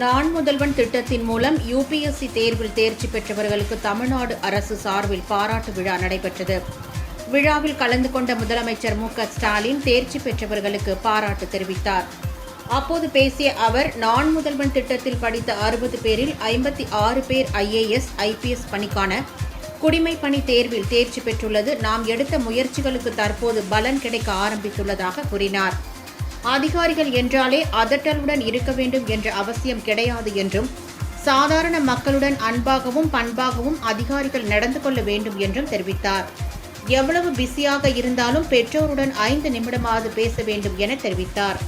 நான் முதல்வன் திட்டத்தின் மூலம் யுபிஎஸ்சி தேர்வில் தேர்ச்சி பெற்றவர்களுக்கு தமிழ்நாடு அரசு சார்பில் பாராட்டு விழா நடைபெற்றது. விழாவில் கலந்து கொண்ட முதலமைச்சர் மு.க.ஸ்டாலின் தேர்ச்சி பெற்றவர்களுக்கு பாராட்டு தெரிவித்தார். அப்போது பேசிய அவர், நான் முதல்வன் திட்டத்தில் படித்த 60 பேரில் 56 பேர் IAS, IPS பணிக்கான குடிமை பணி தேர்வில் தேர்ச்சி பெற்றுள்ளது நாம் எடுத்த முயற்சிகளுக்கு தற்போது பலன் கிடைக்க ஆரம்பித்துள்ளதாக கூறினார். அதிகாரிகள் என்றாலே அதட்டலுடன் இருக்க வேண்டும் என்ற அவசியம் கிடையாது என்றும், சாதாரண மக்களுடன் அன்பாகவும் பண்பாகவும் அதிகாரிகள் நடந்து கொள்ள வேண்டும் என்றும் தெரிவித்தார். எவ்வளவு பிஸியாக இருந்தாலும் பெற்றோருடன் 5 நிமிடமாவது பேச வேண்டும் என தெரிவித்தார்.